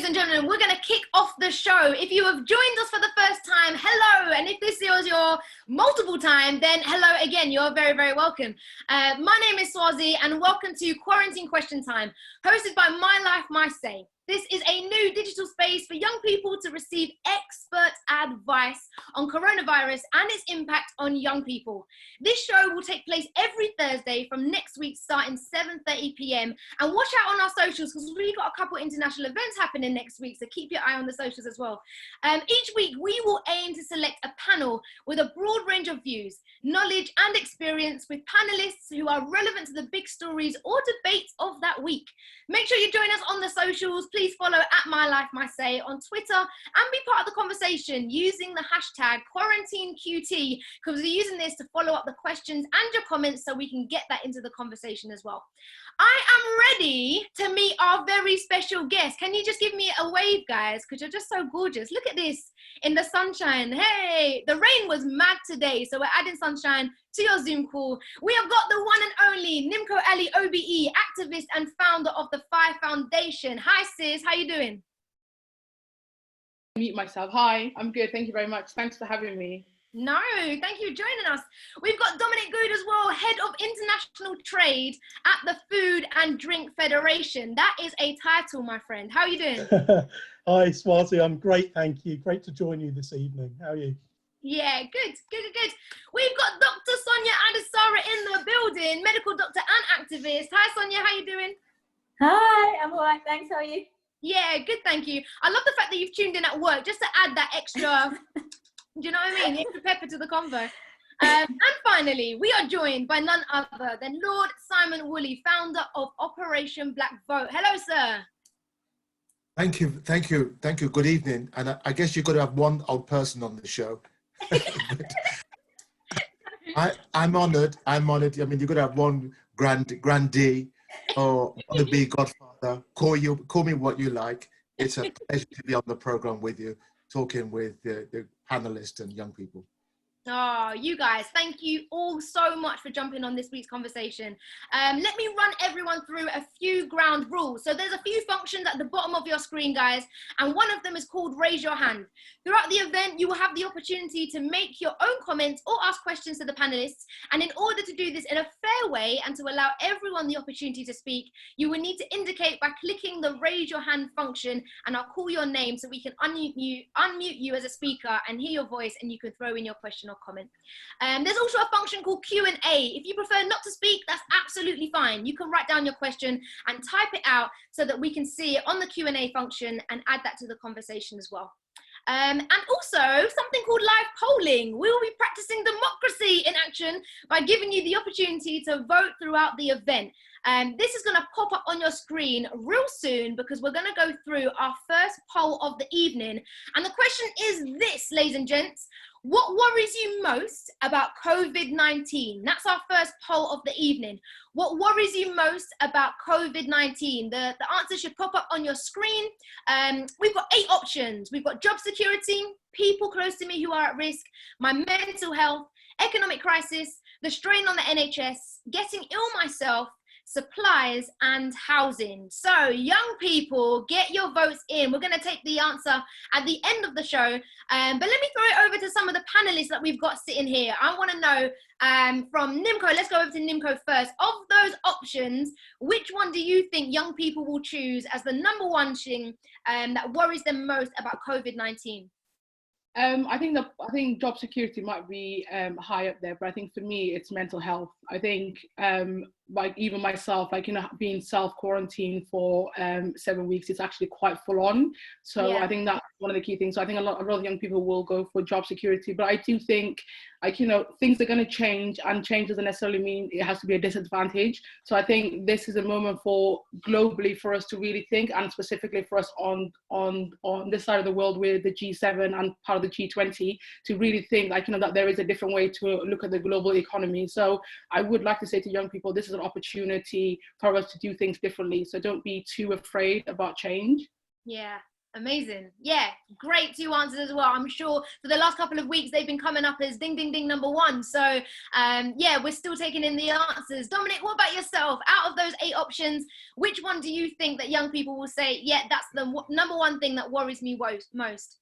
and gentlemen, we're going to kick off the show. If you have joined us for the first time, hello. And if this is your multiple time, then hello again. You're very, very welcome. My name is Swazi, and welcome to Quarantine Question Time, hosted by My Life, My Say. This is a new digital space for young people to receive expert advice on coronavirus and its impact on young people. This show will take place every Thursday from next week, starting 7:30 p.m. And watch out on our socials, because we've got a couple of international events happening next week, so keep your eye on the socials as well. Each week, we will aim to select a panel with a broad range of views, knowledge and experience, with panelists who are relevant to the big stories or debates of that week. Make sure you join us on the socials. Please follow @MyLifeMySay on Twitter and be part of the conversation using the hashtag QuarantineQT, because we're using this to follow up the questions and your comments so we can get that into the conversation as well. I am ready to meet our very special guest. Can you just give me a wave, guys? Because you're just so gorgeous. Look at this in the sunshine. Hey, the rain was mad today, so we're adding sunshine to your Zoom call. We have got the one and only Nimco Ali, OBE, activist and founder of the FIRE Foundation. Hi, sis. How you doing? Meet myself. Hi, I'm good. Thank you very much. Thanks for having me. No, thank you for joining us. We've got Dominic Good as well, Head of International Trade at the Food and Drink Federation. That is a title, my friend. How are you doing? Hi, Swazi. I'm great, thank you. Great to join you this evening. How are you? Yeah, good. We've got Dr. Sonia Adesara in the building, medical doctor and activist. Hi, Sonia. How you doing? Hi, I'm all right. Thanks. How are you? Yeah, good. Thank you. I love the fact that you've tuned in at work just to add that extra. Do you know what I mean? Extra pepper to the convo. And finally, we are joined by none other than Lord Simon Woolley, founder of Operation Black Vote. Hello, sir. Thank you. Good evening. And I guess you've got to have one old person on the show. I'm honoured. I mean, you've got to have one grandee or wannabe godfather. Call me what you like. It's a pleasure to be on the programme with you, talking with the panelists and young people. Oh, you guys, thank you all so much for jumping on this week's conversation. Let me run everyone through a few ground rules. So there's a few functions at the bottom of your screen, guys, and one of them is called Raise Your Hand. Throughout the event, you will have the opportunity to make your own comments or ask questions to the panelists. And in order to do this in a fair way and to allow everyone the opportunity to speak, you will need to indicate by clicking the Raise Your Hand function, and I'll call your name so we can unmute you as a speaker and hear your voice, and you can throw in your question or comment. There's also a function called Q&A. If you prefer not to speak, that's absolutely fine. You can write down your question and type it out so that we can see it on the Q&A function and add that to the conversation as well. And also something called live polling. We will be practicing democracy in action by giving you the opportunity to vote throughout the event. This is going to pop up on your screen real soon, because we're going to go through our first poll of the evening. And the question is this, ladies and gents: what worries you most about COVID-19? That's our first poll of the evening. What worries you most about COVID-19? The answer should pop up on your screen. We've got 8 options. We've got job security, people close to me who are at risk, my mental health, economic crisis, the strain on the NHS, getting ill myself, supplies and housing. So young people, get your votes in. We're going to take the answer at the end of the show, but let me throw it over to some of the panelists that we've got sitting here. I want to know from Nimco, let's go over to Nimco first. Of those options, which one do you think young people will choose as the number one thing that worries them most about COVID-19? I think job security might be high up there, but I think for me it's mental health. I think like even myself, like, you know, being self-quarantined for 7 weeks, it's actually quite full on. So yeah. I think that's one of the key things. So I think a lot of young people will go for job security, but I do think, like, you know, things are going to change, and change doesn't necessarily mean it has to be a disadvantage. So I think this is a moment for globally for us to really think, and specifically for us on this side of the world with the G7 and part of the G20, to really think, like, you know, that there is a different way to look at the global economy. So I would like to say to young people, this is an opportunity for us to do things differently. So don't be too afraid about change. Yeah. Amazing. Yeah, great 2 answers as well. I'm sure for the last couple of weeks they've been coming up as ding, ding, ding #1. So yeah, we're still taking in the answers. Dominic, what about yourself? Out of those 8 options, which one do you think that young people will say, yeah, that's the #1 thing that worries me most?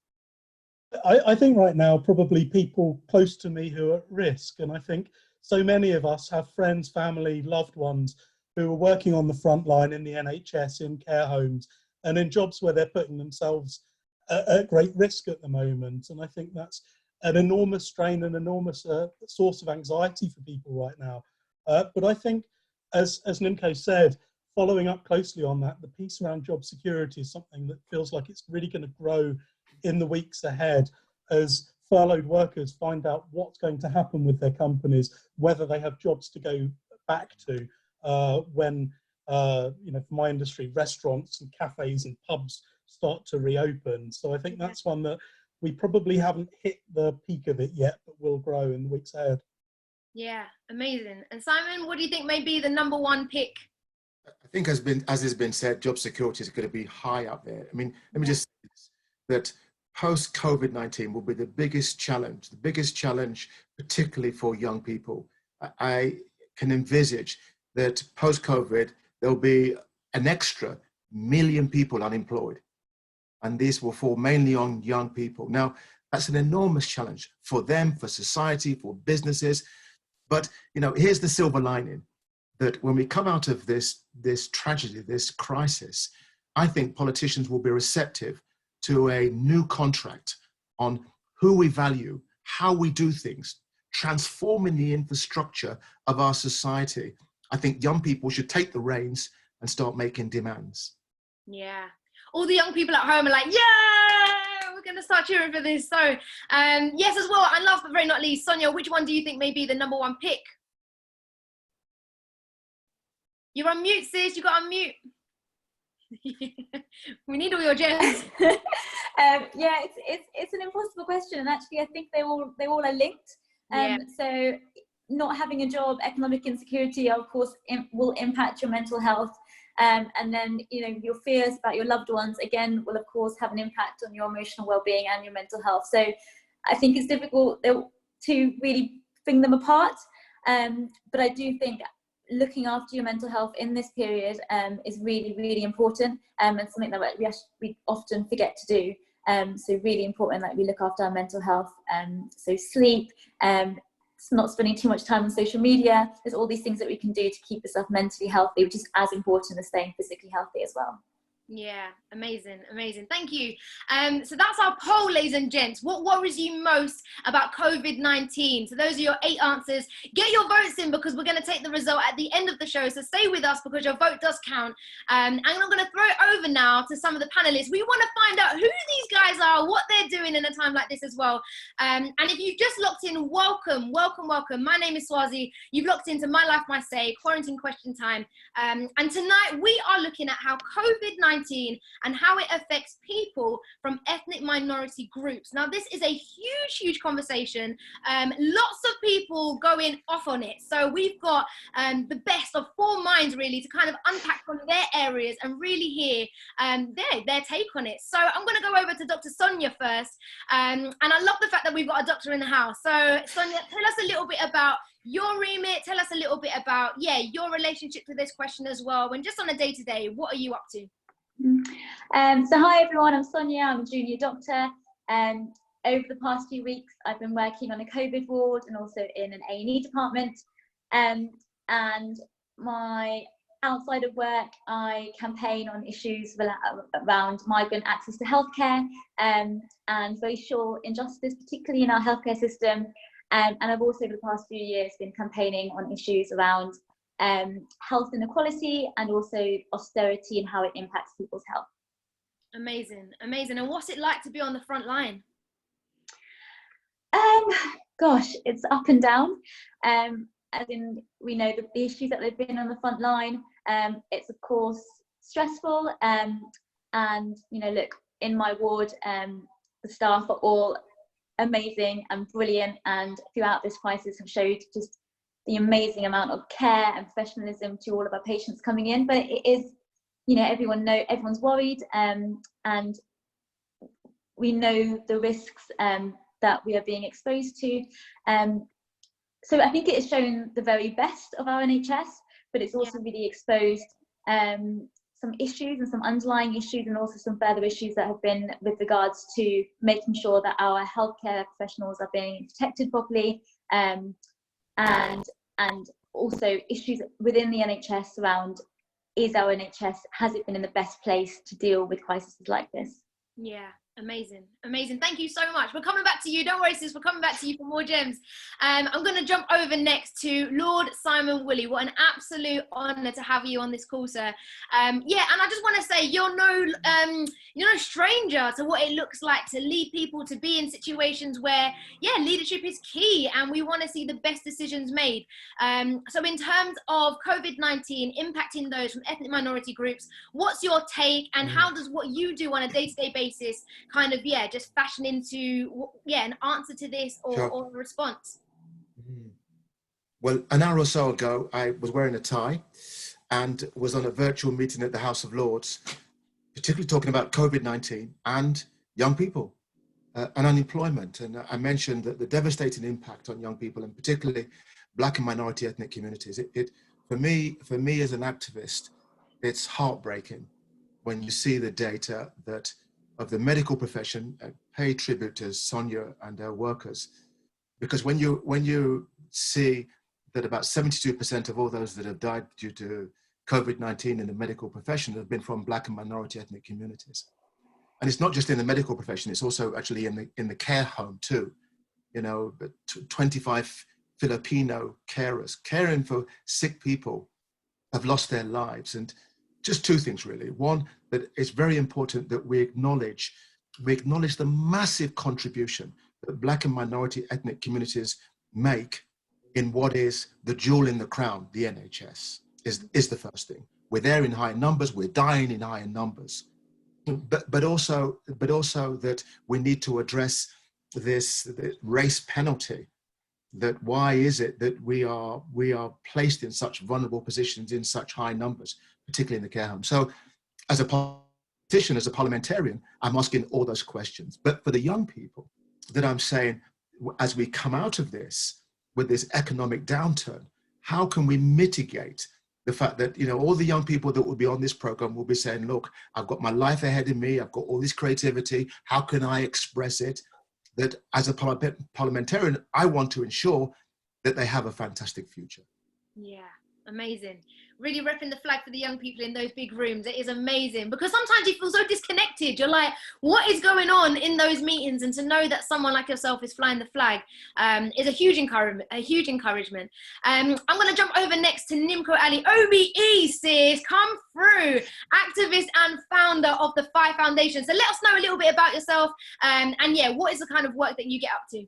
I think right now, probably people close to me who are at risk. And I think so many of us have friends, family, loved ones who are working on the front line in the NHS, in care homes, and in jobs where they're putting themselves at great risk at the moment. And I think that's an enormous strain, an enormous source of anxiety for people right now. But I think, as Nimco said, following up closely on that, the piece around job security is something that feels like it's really going to grow in the weeks ahead as furloughed workers find out what's going to happen with their companies, whether they have jobs to go back to when, you know, for my industry, restaurants and cafes and pubs start to reopen. So I think that's one that we probably haven't hit the peak of it yet, but will grow in the weeks ahead. Yeah, amazing. And Simon, what do you think may be the #1 pick? I think as has been said, job security is going to be high up there. I mean, let me just say this, that post-COVID-19 will be the biggest challenge, particularly for young people. I can envisage that post-COVID, there'll be an extra million people unemployed. And this will fall mainly on young people. Now, that's an enormous challenge for them, for society, for businesses. But, you know, here's the silver lining, that when we come out of this tragedy, this crisis, I think politicians will be receptive to a new contract on who we value, how we do things, transforming the infrastructure of our society. I think young people should take the reins and start making demands. Yeah, all the young people at home are like, yeah, we're going to start cheering for this. So yes, as well, and last but very not least, Sonia, which one do you think may be the #1 pick? You're on mute, sis. You got on mute. We need all your gems. Yeah, it's an impossible question, and actually I think they all are linked. So not having a job, economic insecurity, of course, will impact your mental health, and then, you know, your fears about your loved ones again will of course have an impact on your emotional well-being and your mental health. So I think it's difficult to really bring them apart, but I do think looking after your mental health in this period is really, really important, and something that we often forget to do. So really important that we look after our mental health. So sleep, not spending too much time on social media. There's all these things that we can do to keep yourself mentally healthy, which is as important as staying physically healthy as well. Yeah, amazing, amazing. Thank you. So that's our poll, ladies and gents. What worries you most about COVID-19? So those are your 8 answers. Get your votes in, because we're going to take the result at the end of the show. So stay with us, because your vote does count. And I'm going to throw it over now to some of the panelists. We want to find out who these guys are, what they're doing in a time like this as well. And if you've just locked in, welcome, welcome, welcome. My name is Swazi. You've locked into My Life, My Say, Quarantine Question Time. And tonight we are looking at how COVID-19 and how it affects people from ethnic minority groups. Now, this is a huge, huge conversation. Lots of people going off on it. So we've got the best of 4 minds, really, to kind of unpack from their areas and really hear their take on it. So I'm going to go over to Dr. Sonia first. And I love the fact that we've got a doctor in the house. So Sonia, tell us a little bit about your remit. Tell us a little bit about, your relationship to this question as well. And just on a day-to-day, what are you up to? So hi everyone, I'm Sonia. I'm a junior doctor. Over the past few weeks, I've been working on a COVID ward and also in an A&E department. And my outside of work, I campaign on issues around migrant access to healthcare and racial injustice, particularly in our healthcare system. And I've also, over the past few years, been campaigning on issues around health inequality and also austerity and how it impacts people's health. Amazing, amazing. And what's it like to be on the front line? Gosh, it's up and down. As in, we know the issues that they've been on the front line. It's of course stressful. And you know, look, in my ward, the staff are all amazing and brilliant, and throughout this crisis have showed just the amazing amount of care and professionalism to all of our patients coming in. But it is, you know, everyone's worried, and we know the risks that we are being exposed to. So I think it has shown the very best of our NHS, but it's also really exposed some issues and some underlying issues, and also some further issues that have been with regards to making sure that our healthcare professionals are being protected properly, and also issues within the NHS around, has it been in the best place to deal with crises like this? Yeah, amazing, amazing. Thank you so much. We're coming back to you. Don't worry, sis. We're coming back to you for more gems. I'm going to jump over next to Lord Simon Woolley. What an absolute honour to have you on this call, sir. Yeah, and I just want to say you're no stranger to what it looks like to lead people, to be in situations where, yeah, leadership is key, and we want to see the best decisions made. So in terms of COVID-19 impacting those from ethnic minority groups, what's your take, and how does what you do on a day-to-day basis kind of, just fashion into, an answer to this or a response? Well, an hour or so ago, I was wearing a tie and was on a virtual meeting at the House of Lords, particularly talking about COVID-19 and young people and unemployment. And I mentioned that the devastating impact on young people, and particularly Black and minority ethnic communities. For me as an activist, it's heartbreaking when you see the data that of the medical profession. Pay tribute to Sonia and her workers, because when you see that about 72% of all those that have died due to COVID-19 in the medical profession have been from Black and minority ethnic communities. And it's not just in the medical profession, it's also actually in the care home too. 25 Filipino carers caring for sick people have lost their lives. And just two things really. One, that it's very important that we acknowledge the massive contribution that Black and minority ethnic communities make in what is the jewel in the crown, the NHS, is the first thing. We're there in high numbers, we're dying in higher numbers. But also that we need to address the race penalty. That why is it that we are placed in such vulnerable positions in such high numbers, particularly in the care home? So as a politician, as a parliamentarian, I'm asking all those questions. But for the young people, that I'm saying, as we come out of this, with this economic downturn, how can we mitigate the fact that, all the young people that will be on this program will be saying, look, I've got my life ahead of me, I've got all this creativity, how can I express it? That as a parliamentarian, I want to ensure that they have a fantastic future. Yeah, amazing. Really repping the flag for the young people in those big rooms. It is amazing, because sometimes you feel so disconnected. You're like, what is going on in those meetings? And to know that someone like yourself is flying the flag is a huge encouragement. I'm going to jump over next to Nimco Ali. OBE, sis, come through. Activist and founder of the FI Foundation. So let us know a little bit about yourself, and what is the kind of work that you get up to?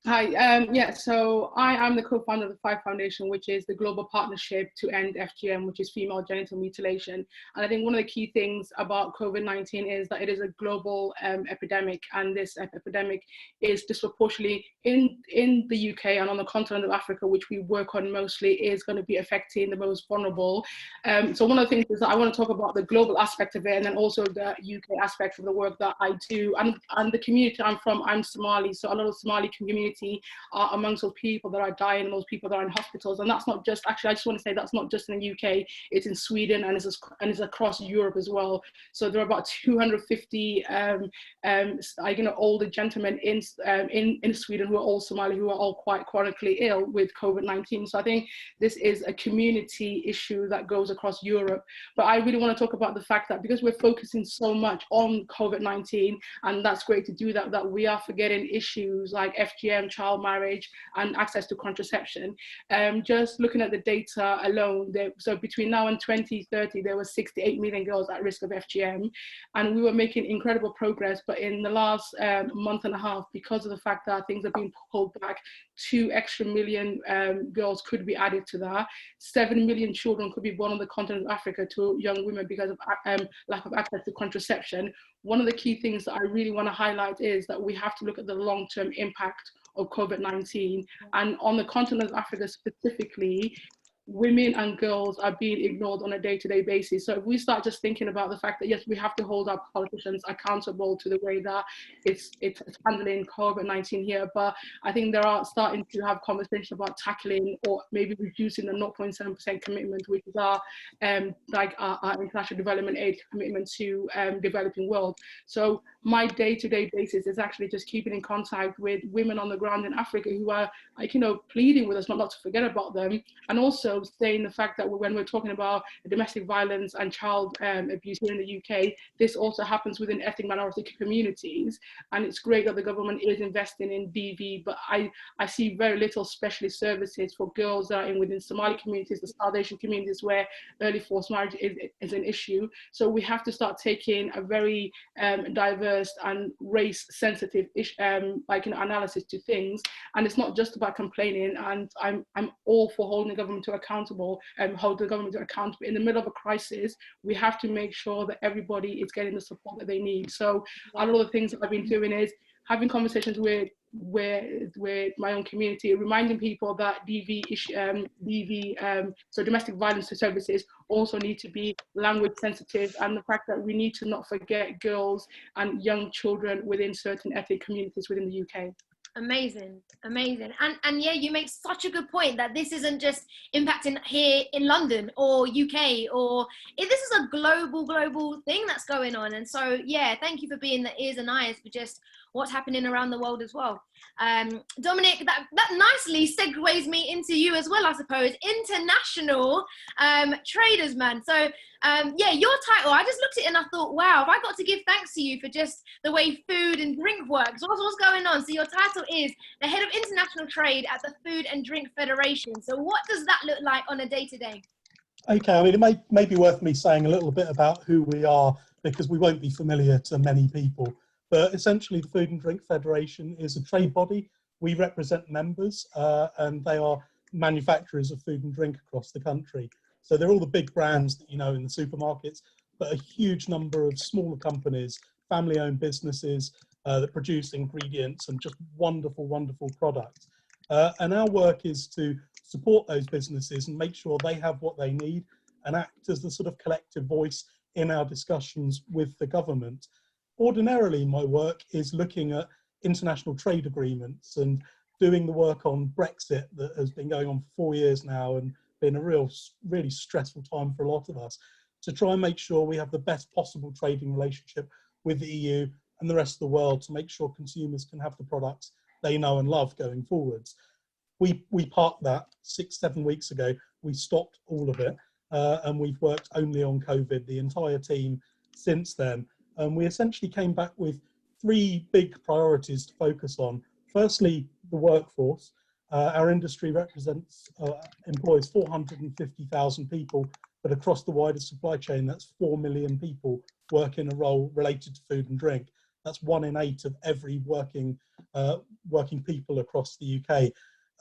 Hi, so I am the co-founder of the FI Foundation, which is the global partnership to end FGM, which is female genital mutilation. And I think one of the key things about COVID-19 is that it is a global epidemic, and this epidemic is disproportionately in the UK and on the continent of Africa, which we work on mostly, is going to be affecting the most vulnerable. So one of the things is that I want to talk about the global aspect of it, and then also the UK aspect of the work that I do. And the community I'm from, I'm Somali, so a lot of Somali community are amongst those people that are dying and those people that are in hospitals. And that's not just, actually I just want to say that's not just in the UK, it's in Sweden and it's across Europe as well. So there are about 250 older gentlemen in Sweden who are all Somali, who are all quite chronically ill with COVID-19. So I think this is a community issue that goes across Europe. But I really want to talk about the fact that because we're focusing so much on COVID-19, and that's great to do that, that we are forgetting issues like FGM, child marriage, and access to contraception. Just looking at the data alone, so between now and 2030, there were 68 million girls at risk of FGM, and we were making incredible progress. But in the last month and a half, because of the fact that things are being pulled back, 2 extra million girls could be added to that. 7 million children could be born on the continent of Africa to young women because of lack of access to contraception. One of the key things that I really want to highlight is that we have to look at the long-term impact of COVID-19. And on the continent of Africa specifically, women and girls are being ignored on a day-to-day basis. So if we start just thinking about the fact that, yes, we have to hold our politicians accountable to the way that it's handling COVID-19 here, but I think there are starting to have conversations about tackling or maybe reducing the 0.7% commitment, which is our international development aid commitment to developing world. So my day-to-day basis is actually just keeping in contact with women on the ground in Africa who are, like, you know, pleading with us not to forget about them, and also saying the fact that when we're talking about domestic violence and child abuse here in the UK, this also happens within ethnic minority communities. And it's great that the government is investing in DV, but I see very little specialist services for girls that are within Somali communities, the South Asian communities, where early forced marriage is an issue. So we have to start taking a very diverse and race-sensitive analysis to things. And it's not just about complaining. And I'm all for holding the government to accountable and hold the government to account. But in the middle of a crisis, we have to make sure that everybody is getting the support that they need. So a lot of the things that I've been doing is having conversations with my own community, reminding people that so domestic violence services also need to be language sensitive, and the fact that we need to not forget girls and young children within certain ethnic communities within the UK. Amazing, amazing. And yeah, you make such a good point that this isn't just impacting here in London or UK, or this is a global thing that's going on. And so yeah, thank you for being the ears and eyes for just what's happening around the world as well. Dominic, that nicely segues me into you as well, I suppose. International traders, man. So yeah, your title, I just looked at it and I thought, wow, have I got to give thanks to you for just the way food and drink works? What's going on? So your title is the head of international trade at the Food and Drink Federation. So what does that look like on a day-to-day? Okay, I mean, it may be worth me saying a little bit about who we are, because we won't be familiar to many people. But essentially, the Food and Drink Federation is a trade body. We represent members, and they are manufacturers of food and drink across the country. So they're all the big brands that you know in the supermarkets, but a huge number of smaller companies, family-owned businesses that produce ingredients and just wonderful, wonderful products. And our work is to support those businesses and make sure they have what they need and act as the sort of collective voice in our discussions with the government. Ordinarily, my work is looking at international trade agreements and doing the work on Brexit that has been going on for 4 years now and been a really stressful time for a lot of us, to try and make sure we have the best possible trading relationship with the EU and the rest of the world to make sure consumers can have the products they know and love going forwards. We parked that 6-7 weeks ago. We stopped all of it, and we've worked only on COVID, the entire team, since then. We essentially came back with 3 big priorities to focus on. Firstly, the workforce. Our industry employs 450,000 people, but across the wider supply chain, that's 4 million people work in a role related to food and drink. That's 1 in 8 of every working people across the UK.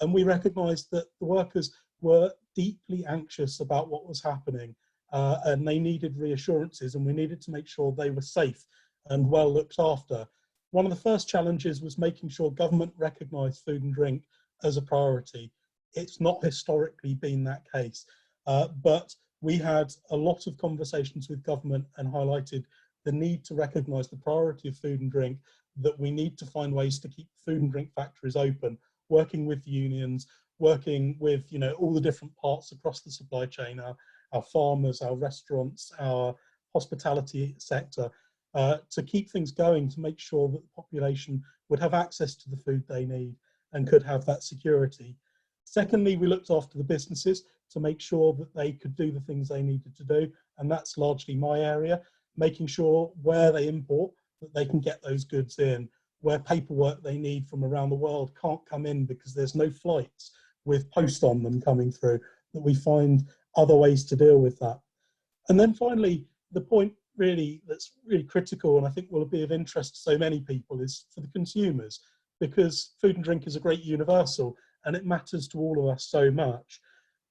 And we recognised that the workers were deeply anxious about what was happening, and they needed reassurances, and we needed to make sure they were safe and well looked after. One of the first challenges was making sure government recognised food and drink as a priority. It's not historically been that case, but we had a lot of conversations with government and highlighted the need to recognise the priority of food and drink, that we need to find ways to keep food and drink factories open, working with unions, working with all the different parts across the supply chain, our farmers, our restaurants, our hospitality sector, to keep things going, to make sure that the population would have access to the food they need and could have that security. Secondly, we looked after the businesses to make sure that they could do the things they needed to do, and that's largely my area, making sure where they import that they can get those goods in, where paperwork they need from around the world can't come in because there's no flights with post on them coming through, that we find other ways to deal with that. And then finally, the point really that's really critical, and I think will be of interest to so many people, is for the consumers, because food and drink is a great universal and it matters to all of us so much.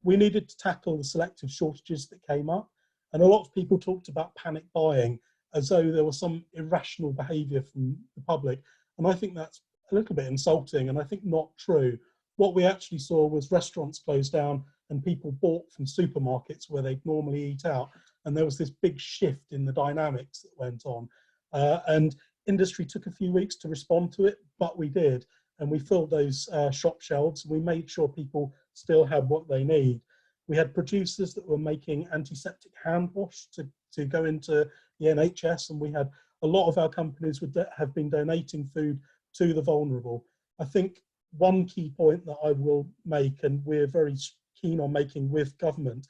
We needed to tackle the selective shortages that came up, and a lot of people talked about panic buying as though there was some irrational behaviour from the public, and I think that's a little bit insulting and I think not true. What we actually saw was restaurants closed down, and people bought from supermarkets where they'd normally eat out. And there was this big shift in the dynamics that went on. And industry took a few weeks to respond to it, but we did. And we filled those shop shelves. We made sure people still had what they need. We had producers that were making antiseptic hand wash to go into the NHS, and we had a lot of our companies have been donating food to the vulnerable. I think one key point that I will make, and we're very keen on making with government,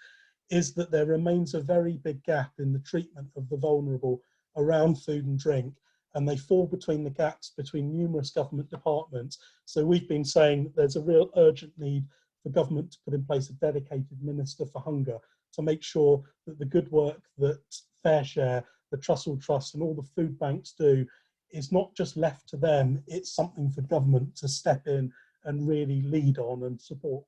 is that there remains a very big gap in the treatment of the vulnerable around food and drink, and they fall between the gaps between numerous government departments. So we've been saying that there's a real urgent need for government to put in place a dedicated Minister for Hunger to make sure that the good work that Fair Share, the Trussell Trust and all the food banks do is not just left to them, it's something for government to step in and really lead on and support.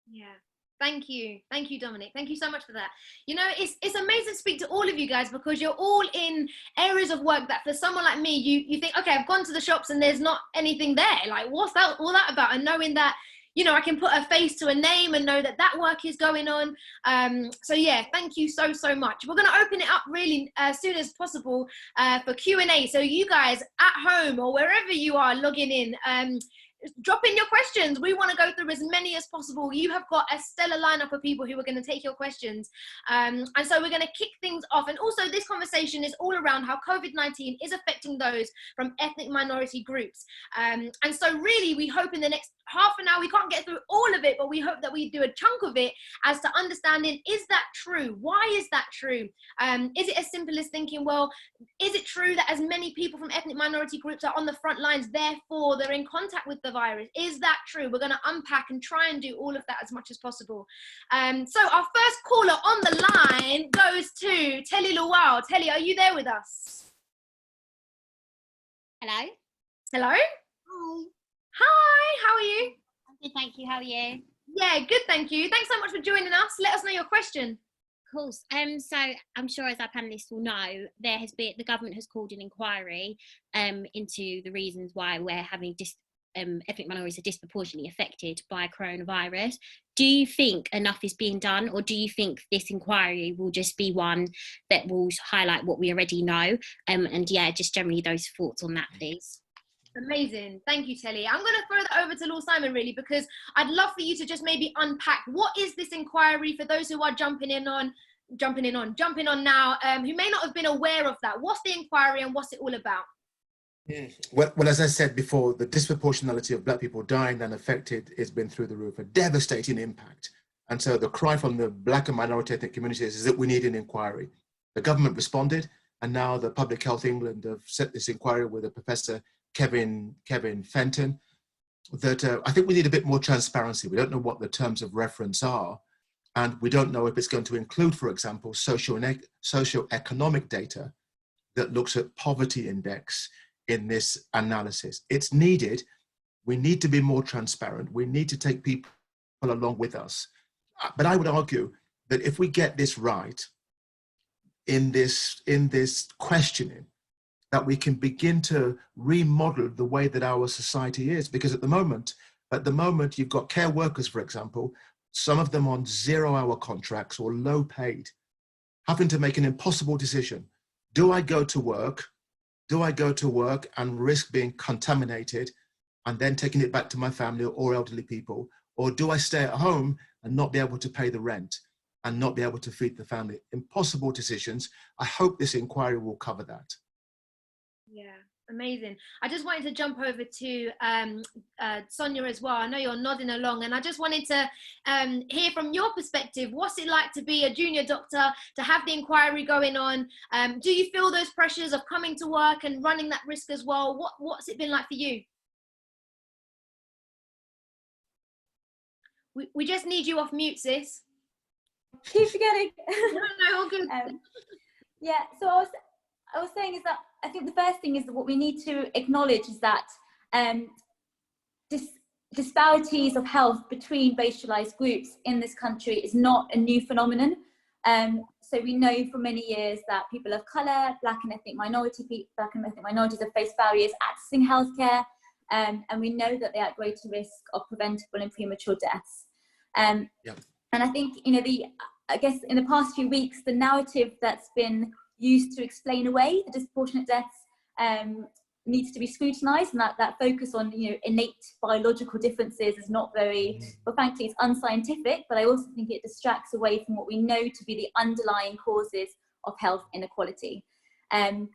Yeah. Thank you, Dominic. Thank you so much for that. You know, it's amazing to speak to all of you guys, because you're all in areas of work that for someone like me, you think, okay, I've gone to the shops and there's not anything there. Like, what's that all that about? And knowing that, you know, I can put a face to a name and know that that work is going on. So yeah, thank you so much. We're going to open it up really as soon as possible for Q&A. So you guys at home or wherever you are logging in, drop in your questions. We want to go through as many as possible. You have got a stellar lineup of people who are going to take your questions. And so we're going to kick things off. And also this conversation is all around how COVID-19 is affecting those from ethnic minority groups. And so really we hope in the next half an hour, we can't get through all of it, but we hope that we do a chunk of it as to understanding, is that true? Why is that true? Is it as simple as thinking, well, is it true that as many people from ethnic minority groups are on the front lines, therefore they're in contact with the virus? Is that true? We're going to unpack and try and do all of that as much as possible. So our first caller on the line goes to Telly Lawal. Telly, are you there with us? Hello. Hello? Hi. Hi, how are you? I'm good, thank you. How are you? Yeah, good, thank you. Thanks so much for joining us. Let us know your question. Of course. So I'm sure, as our panelists will know, the government has called an inquiry into the reasons why we're having ethnic minorities are disproportionately affected by coronavirus. Do you think enough is being done, or do you think this inquiry will just be one that will highlight what we already know? And yeah, just generally those thoughts on that, please. Amazing. Thank you, Telly. I'm going to throw that over to Lord Simon, really, because I'd love for you to just maybe unpack what is this inquiry for those who are jumping on now, who may not have been aware of that. What's the inquiry and what's it all about? Well, as I said before, the disproportionality of Black people dying and affected has been through the roof, a devastating impact. And so the cry from the Black and minority ethnic communities is that we need an inquiry. The government responded, and now the Public Health England have set this inquiry with a Professor Kevin Fenton, that I think we need a bit more transparency. We don't know what the terms of reference are, and we don't know if it's going to include, for example, socioeconomic data that looks at poverty index in this analysis. It's needed. We need to be more transparent. We need to take people along with us. But I would argue that if we get this right in this questioning, that we can begin to remodel the way that our society is. Because at the moment you've got care workers, for example, some of them on 0-hour contracts or low paid, having to make an impossible decision. Do I go to work? Do I go to work and risk being contaminated and then taking it back to my family or elderly people? Or do I stay at home and not be able to pay the rent and not be able to feed the family? Impossible decisions. I hope this inquiry will cover that. Yeah, amazing. I just wanted to jump over to Sonia as well. I know you're nodding along, and I just wanted to hear from your perspective, what's it like to be a junior doctor, to have the inquiry going on? Do you feel those pressures of coming to work and running that risk as well? What's it been like for you? We just need you off mute, sis. Keep forgetting. No, all good. Yeah, so I was saying is that I think the first thing is that what we need to acknowledge is that disparities of health between racialized groups in this country is not a new phenomenon. So we know for many years that people of colour, Black and ethnic minorities have faced barriers accessing healthcare, and we know that they are at greater risk of preventable and premature deaths. And I think, I guess in the past few weeks, the narrative that's been used to explain away the disproportionate deaths needs to be scrutinised, and that focus on innate biological differences is not very, well, frankly, it's unscientific, but I also think it distracts away from what we know to be the underlying causes of health inequality. And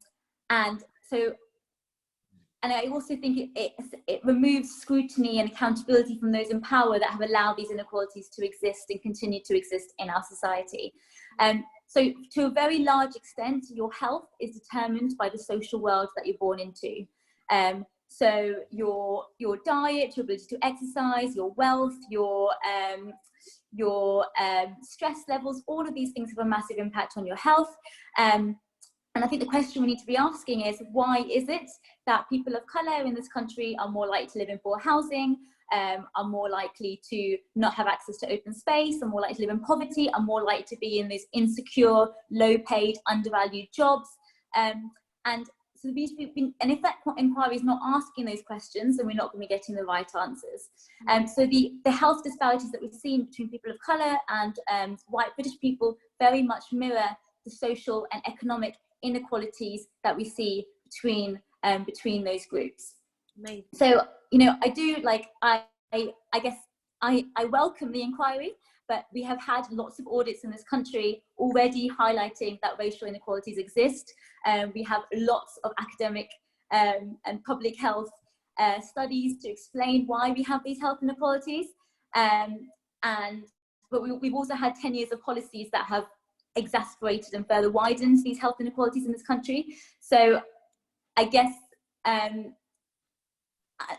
I also think it removes scrutiny and accountability from those in power that have allowed these inequalities to exist and continue to exist in our society. So to a very large extent, your health is determined by the social world that you're born into. So your diet, your ability to exercise, your wealth, your stress levels, all of these things have a massive impact on your health. And I think the question we need to be asking is, why is it that people of colour in this country are more likely to live in poor housing, are more likely to not have access to open space, are more likely to live in poverty, are more likely to be in these insecure, low-paid, undervalued jobs? And so and if that inquiry is not asking those questions, then we're not going to be getting the right answers. So the health disparities that we've seen between people of colour and white British people very much mirror the social and economic inequalities that we see between those groups. Amazing. So I do I guess I welcome the inquiry, but we have had lots of audits in this country already highlighting that racial inequalities exist. We have lots of academic and public health studies to explain why we have these health inequalities, but we've also had 10 years of policies that have exacerbated and further widened these health inequalities in this country. So I guess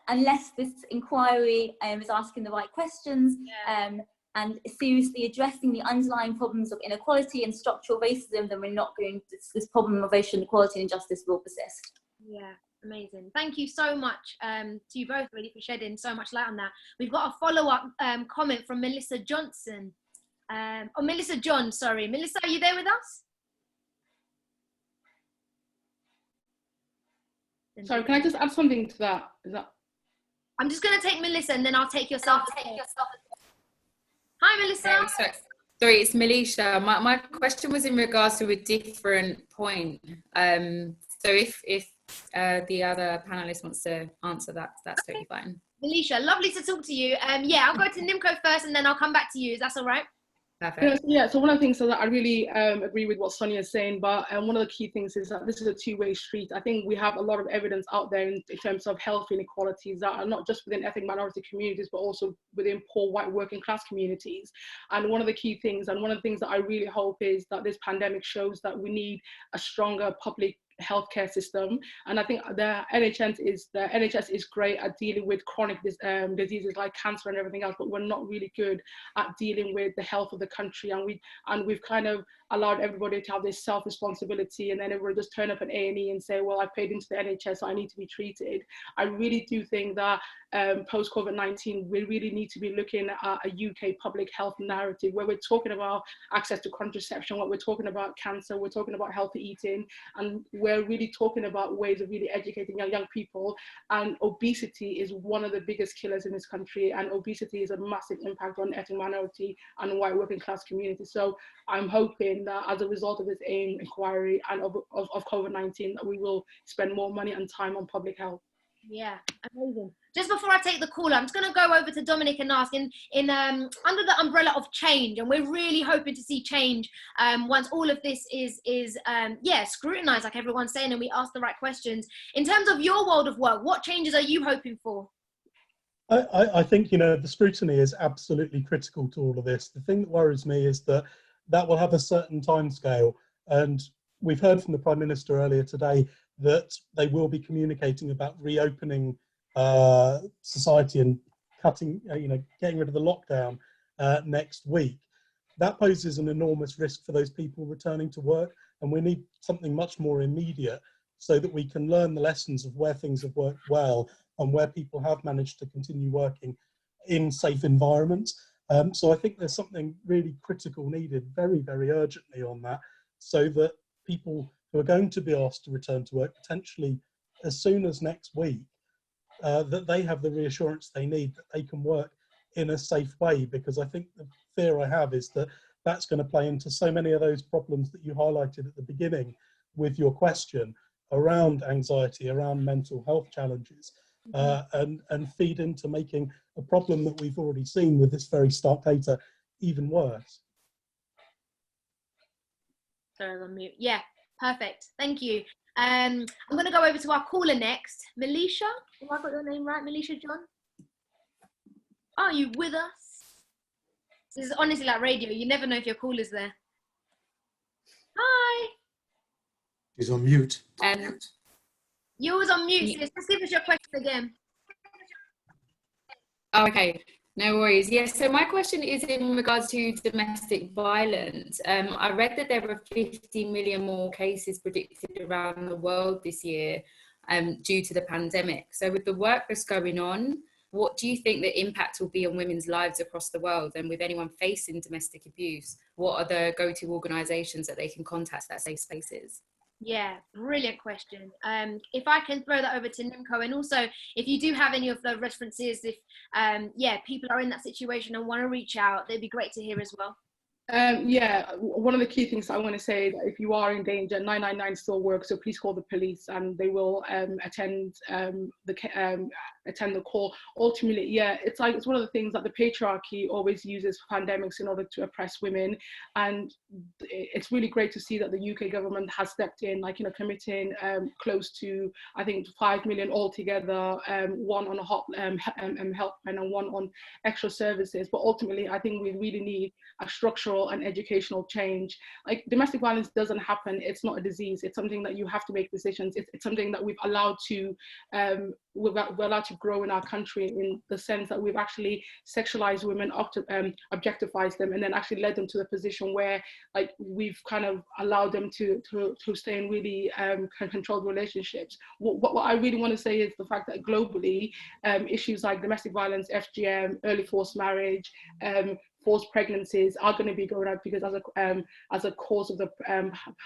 unless this inquiry is asking the right questions and seriously addressing the underlying problems of inequality and structural racism, then we're not going to, this problem of racial inequality and injustice will persist. Yeah, amazing. Thank you so much to you both really for shedding so much light on that. We've got a follow-up comment from Melisha Johnson. Melisha John, sorry. Melissa, are you there with us? Sorry, can I just add something to that? I'm just going to take Melissa and then I'll take yourself. Hi, Melissa. Sorry, it's Melisha. My question was in regards to a different point. So if the other panelist wants to answer that, that's totally fine. Melisha, lovely to talk to you. Yeah, I'll go to Nimco first and then I'll come back to you. Is that all right? Perfect. Yeah, so one of the things that I really agree with what Sonia is saying, but one of the key things is that this is a two-way street. I think we have a lot of evidence out there in terms of health inequalities that are not just within ethnic minority communities, but also within poor white working class communities. And one of the key things, and one of the things that I really hope is that this pandemic shows that we need a stronger public healthcare system. And I think the NHS is great at dealing with chronic diseases like cancer and everything else, but we're not really good at dealing with the health of the country. And we've kind of allowed everybody to have this self-responsibility, and then everyone just turn up at A&E and say, well, I paid into the NHS, so I need to be treated. I really do think that post-COVID-19, we really need to be looking at a UK public health narrative where we're talking about access to contraception, what we're talking about cancer, we're talking about healthy eating, and we're really talking about ways of really educating young people. And obesity is one of the biggest killers in this country, and obesity is a massive impact on ethnic minority and white working class communities. So I'm hoping that as a result of this AIM inquiry and of COVID-19, that we will spend more money and time on public health. Yeah, amazing. Just before I take the call, I'm just going to go over to Dominic and ask in under the umbrella of change, and we're really hoping to see change once all of this is scrutinized, like everyone's saying, and we ask the right questions. In terms of your world of work, what changes are you hoping for? I think, the scrutiny is absolutely critical to all of this. The thing that worries me is that will have a certain timescale, and we've heard from the Prime Minister earlier today that they will be communicating about reopening society and getting rid of the lockdown next week. That poses an enormous risk for those people returning to work, and we need something much more immediate so that we can learn the lessons of where things have worked well and where people have managed to continue working in safe environments. So I think there's something really critical needed very, very urgently on that, so that people who are going to be asked to return to work potentially as soon as next week, that they have the reassurance they need that they can work in a safe way, because I think the fear I have is that that's going to play into so many of those problems that you highlighted at the beginning with your question around anxiety, around mental health challenges, and feed into making a problem that we've already seen with this very stark data even worse. Sorry, I was on mute. Yeah, perfect. Thank you. I'm going to go over to our caller next. Melisha, have I got your name right? Melisha John? Are you with us? This is honestly like radio. You never know if your caller's there. Hi. She's on mute. You was on mute, sis. Let's give us your question again. Okay, no worries. Yes, so my question is in regards to domestic violence. I read that there were 50 million more cases predicted around the world this year due to the pandemic. So with the work that's going on, what do you think the impact will be on women's lives across the world? And with anyone facing domestic abuse, what are the go-to organisations that they can contact that safe spaces? Yeah, brilliant question. If I can throw that over to Nimco, and also if you do have any of the references, if people are in that situation and want to reach out, they'd be great to hear as well. One of the key things I want to say that if you are in danger, 999 still works, so please call the police and they will attend the call. Ultimately, it's one of the things that the patriarchy always uses pandemics in order to oppress women, and it's really great to see that the UK government has stepped in, committing close to, I think, 5 million altogether, one on a helpline and one on extra services. But ultimately, I think we really need a structural and educational change. Like, domestic violence doesn't happen. It's not a disease. It's something that you have to make decisions. It's something that we've allowed to we're allowed to grow in our country, in the sense that we've actually sexualized women up to objectified them, and then actually led them to the position where we've kind of allowed them to stay in really controlled relationships. What I really want to say is the fact that globally issues like domestic violence, FGM, early forced marriage, forced pregnancies are going to be going up because as a cause of the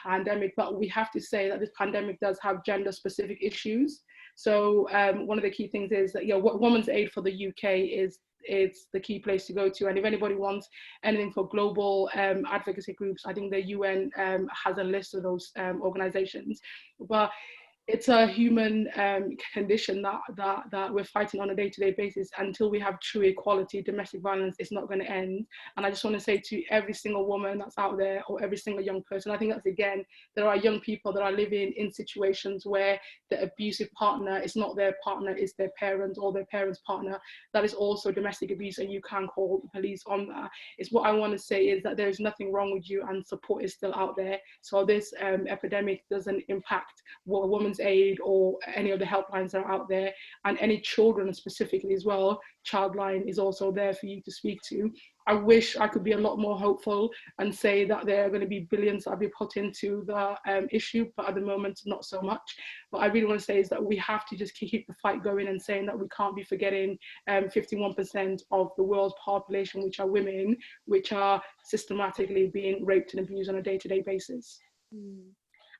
pandemic. But we have to say that this pandemic does have gender specific issues. So one of the key things is that Women's Aid for the UK is the key place to go to. And if anybody wants anything for global advocacy groups, I think the UN has a list of those organizations. But it's a human condition that we're fighting on a day-to-day basis. Until we have true equality, domestic violence is not going to end. And I just want to say to every single woman that's out there, or every single young person, I think that's, again, there are young people that are living in situations where the abusive partner is not their partner, it's their parent or their parent's partner. That is also domestic abuse, and you can call the police on that. It's what I want to say is that there's nothing wrong with you, and support is still out there. So this epidemic doesn't impact what a Women's Aid or any of the helplines that are out there, and any children specifically as well. Childline is also there for you to speak to. I wish I could be a lot more hopeful and say that there are going to be billions that will be put into the issue, but at the moment, not so much. What I really want to say is that we have to just keep the fight going, and saying that we can't be forgetting 51% of the world's population, which are women, which are systematically being raped and abused on a day-to-day basis.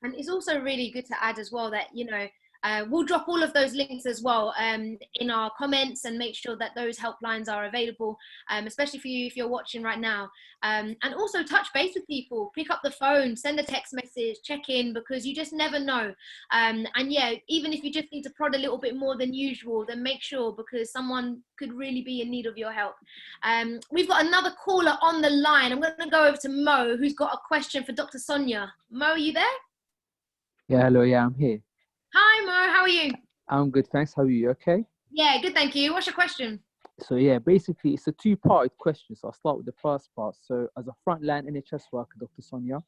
And it's also really good to add as well that, we'll drop all of those links as well in our comments, and make sure that those helplines are available, especially for you if you're watching right now. And also touch base with people, pick up the phone, send a text message, check in, because you just never know. And yeah, even if you just need to prod a little bit more than usual, then make sure, because someone could really be in need of your help. We've got another caller on the line. I'm going to go over to Mo, who's got a question for Dr. Sonia. Mo, are you there? Yeah, hello. Yeah, I'm here. Hi, Mo. How are you? I'm good, thanks. How are you? Okay? Yeah, good, thank you. What's your question? So yeah, basically it's a two-part question. So I'll start with the first part. So as a frontline NHS worker, Dr. Sonia,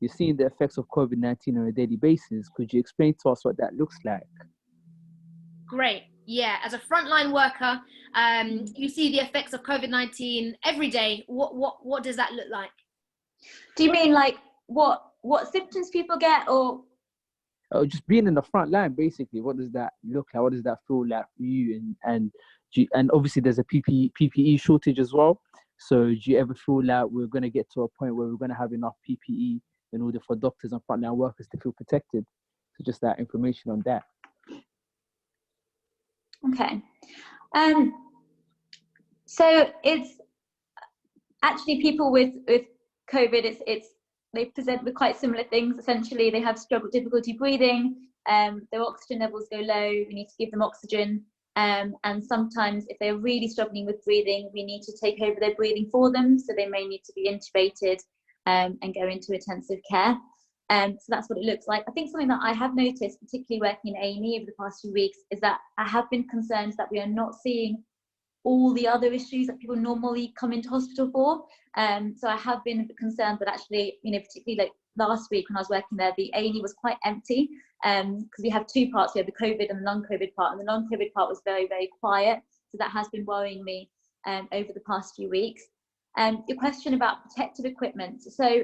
you're seeing the effects of COVID-19 on a daily basis. Could you explain to us what that looks like? Great. Yeah, as a frontline worker, you see the effects of COVID-19 every day. What does that look like? Do you mean like what symptoms people get, or? Just being in the front line, basically. What does that look like? What does that feel like for you? And obviously there's a PPE shortage as well. So do you ever feel like we're going to get to a point where we're going to have enough PPE in order for doctors and frontline workers to feel protected? So just that information on that. So it's actually people with COVID, they present with quite similar things. Essentially, they have difficulty breathing, their oxygen levels go low, we need to give them oxygen. And sometimes if they're really struggling with breathing, we need to take over their breathing for them. So they may need to be intubated and go into intensive care. So that's what it looks like. I think something that I have noticed, particularly working in A&E over the past few weeks, is that I have been concerned that we are not seeing all the other issues that people normally come into hospital for. So I have been a bit concerned that actually, particularly like last week when I was working there, the A&E was quite empty because we have two parts. We have the COVID and the non-COVID part, and the non-COVID part was very, very quiet. So that has been worrying me over the past few weeks. Your question about protective equipment. So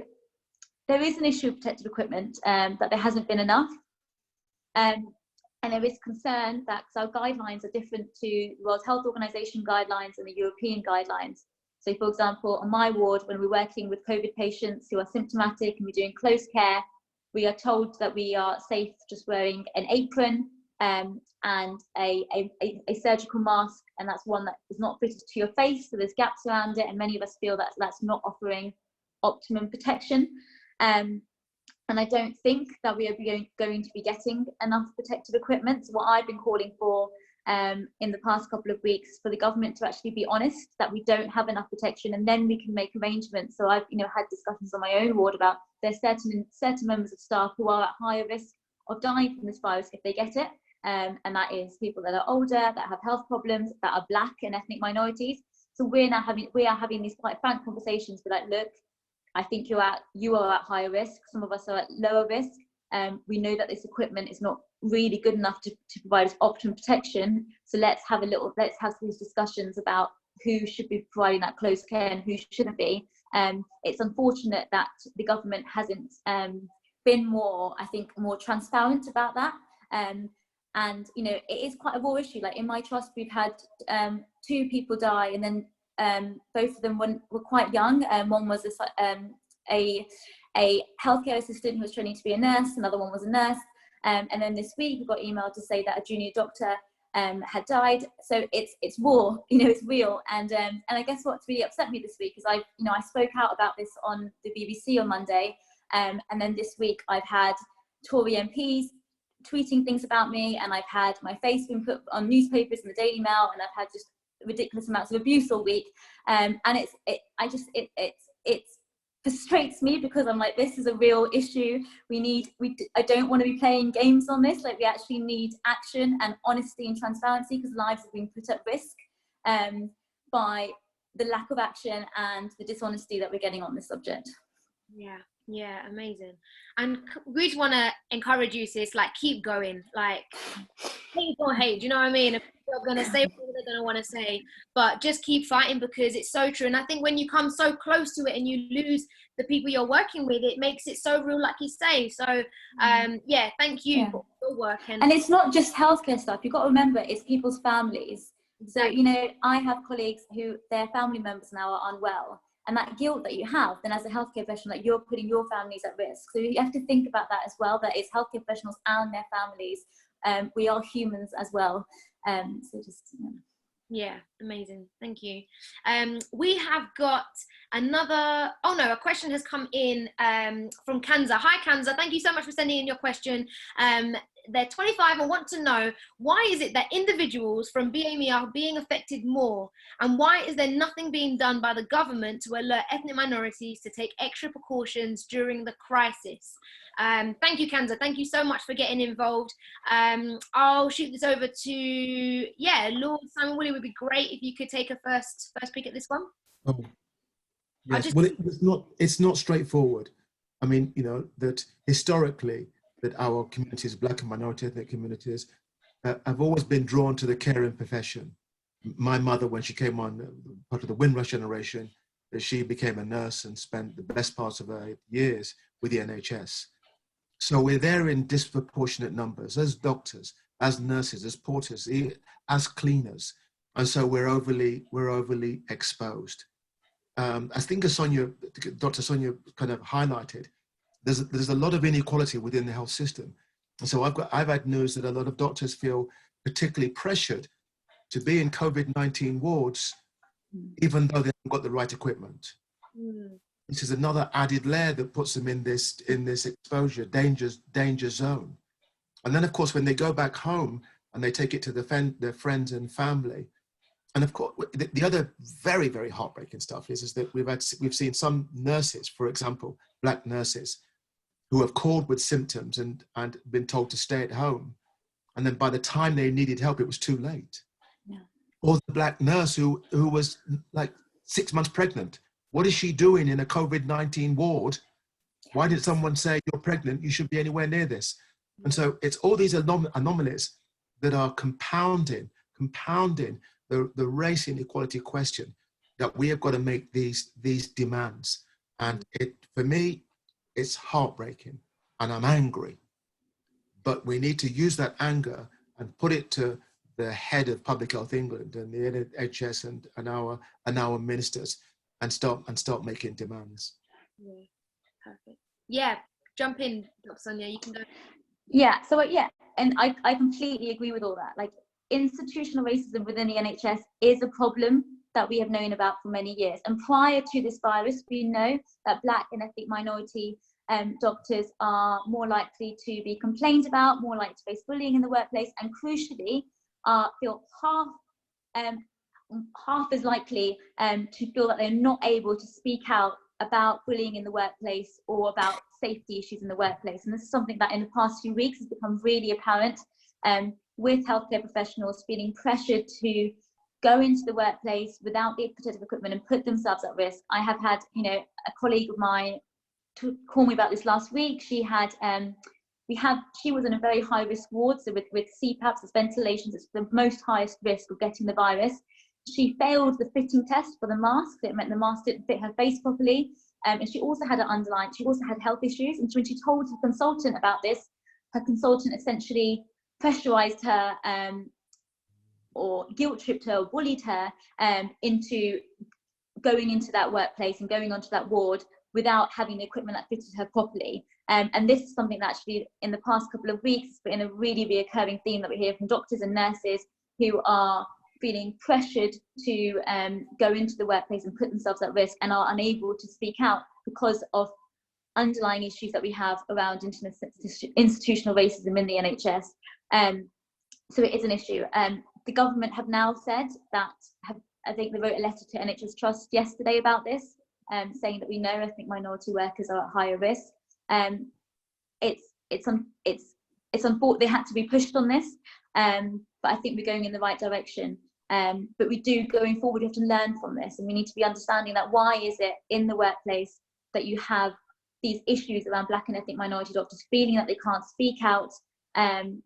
there is an issue of protective equipment, that there hasn't been enough. And there is concern that our guidelines are different to the World Health Organization guidelines and the European guidelines. So for example, on my ward, when we're working with COVID patients who are symptomatic and we're doing close care, we are told that we are safe just wearing an apron and a surgical mask, and that's one that is not fitted to your face, so there's gaps around it, and many of us feel that that's not offering optimum protection. And I don't think that we are going to be getting enough protective equipment. So what I've been calling for in the past couple of weeks, for the government to actually be honest that we don't have enough protection, and then we can make arrangements. So I've had discussions on my own ward about there's certain members of staff who are at higher risk of dying from this virus if they get it, and that is people that are older, that have health problems, that are Black and ethnic minorities. So we are having these quite frank conversations. We're like, look, I think you are at higher risk. Some of us are at lower risk. We know that this equipment is not really good enough to provide us optimum protection. So let's have these discussions about who should be providing that close care and who shouldn't be. It's unfortunate that the government hasn't been more transparent about that. And it is quite a raw issue. Like in my trust, we've had 2 people die, and then both of them were quite young. One was a healthcare assistant who was training to be a nurse. Another one was a nurse. And then this week we got emailed to say that a junior doctor had died. So it's raw, it's real. And I guess what's really upset me this week is I spoke out about this on the BBC on Monday. And then this week I've had Tory MPs tweeting things about me, and I've had my face being put on newspapers and the Daily Mail, and I've had just ridiculous amounts of abuse all week, and it frustrates me because I'm like, this is a real issue. I don't want to be playing games on this. Like, we actually need action and honesty and transparency, because lives have been put at risk by the lack of action and the dishonesty that we're getting on this subject. Yeah, amazing. And we just want to encourage you, sis, like, keep going. Like, hate or hate, do you know what I mean? If people are going to say what they're going to want to say, but just keep fighting, because it's so true. And I think when you come so close to it and you lose the people you're working with, it makes it so real, like you say. So thank you for your work. And it's not just healthcare stuff. You've got to remember, it's people's families. So I have colleagues who their family members now are unwell, and that guilt that you have, then as a healthcare professional, like, you're putting your families at risk. So you have to think about that as well, that it's healthcare professionals and their families. We are humans as well. Yeah, amazing. Thank you. We have got a question has come in from Kanza. Hi, Kanza. Thank you so much for sending in your question. They're 25 and want to know, why is it that individuals from BAME are being affected more? And why is there nothing being done by the government to alert ethnic minorities to take extra precautions during the crisis? Thank you, Kanza. Thank you so much for getting involved. I'll shoot this over to, Lord Simon Woolley. Would be great if you could take a first pick at this one. Oh, yes. Well, it's not straightforward. I mean, that historically, that our communities, Black and minority ethnic communities, have always been drawn to the caring profession. My mother, when she came on part of the Windrush generation, she became a nurse and spent the best parts of her years with the NHS. So we're there in disproportionate numbers as doctors, as nurses, as porters, as cleaners, and so we're overly exposed. I think as Dr. Sonia kind of highlighted, there's a lot of inequality within the health system. And so I've had news that a lot of doctors feel particularly pressured to be in COVID-19 wards even though they haven't got the right equipment. Mm. This is another added layer that puts them in this exposure, danger zone. And then, of course, when they go back home and they take it to their friends and family, and of course, the other very, very heartbreaking stuff is that we've seen some nurses, for example, black nurses, who have called with symptoms and been told to stay at home. And then by the time they needed help, it was too late. Yeah. Or the black nurse who was like 6 months pregnant. What is she doing in a COVID-19 ward? Why did someone say, you're pregnant, you shouldn't be anywhere near this? And so it's all these anomalies that are compounding the race inequality question, that we have got to make these demands. And for me, it's heartbreaking and I'm angry. But we need to use that anger and put it to the head of Public Health England and the NHS and our ministers and start making demands. Yeah, perfect. Yeah, jump in, Dr. Sonia, you can go. Yeah, so yeah, and I completely agree with all that. Like, institutional racism within the NHS is a problem that we have known about for many years. And prior to this virus, we know that Black and ethnic minority doctors are more likely to be complained about, more likely to face bullying in the workplace, and crucially, feel half as likely to feel that they're not able to speak out about bullying in the workplace or about safety issues in the workplace. And this is something that in the past few weeks has become really apparent, with healthcare professionals feeling pressured to go into the workplace without the protective equipment and put themselves at risk. I have had, a colleague of mine to call me about this last week. She had, she was in a very high risk ward, so with CPAPs, it's ventilations, it's the most highest risk of getting the virus. She failed the fitting test for the mask. It meant the mask didn't fit her face properly. And she also had she also had health issues. And when she told the consultant about this, her consultant essentially pressurized her or guilt tripped her or bullied her into going into that workplace and going onto that ward without having the equipment that fitted her properly. And this is something that actually in the past couple of weeks has been a really reoccurring theme that we hear from doctors and nurses who are feeling pressured to go into the workplace and put themselves at risk and are unable to speak out because of underlying issues that we have around institutional racism in the NHS. So it is an issue. The government have now said that, I think they wrote a letter to NHS Trust yesterday about this, saying that we know ethnic minority workers are at higher risk. It's unfortunate they had to be pushed on this, but I think we're going in the right direction. But we do, going forward, we have to learn from this, and we need to be understanding that why is it in the workplace that you have these issues around Black and ethnic minority doctors feeling that they can't speak out, and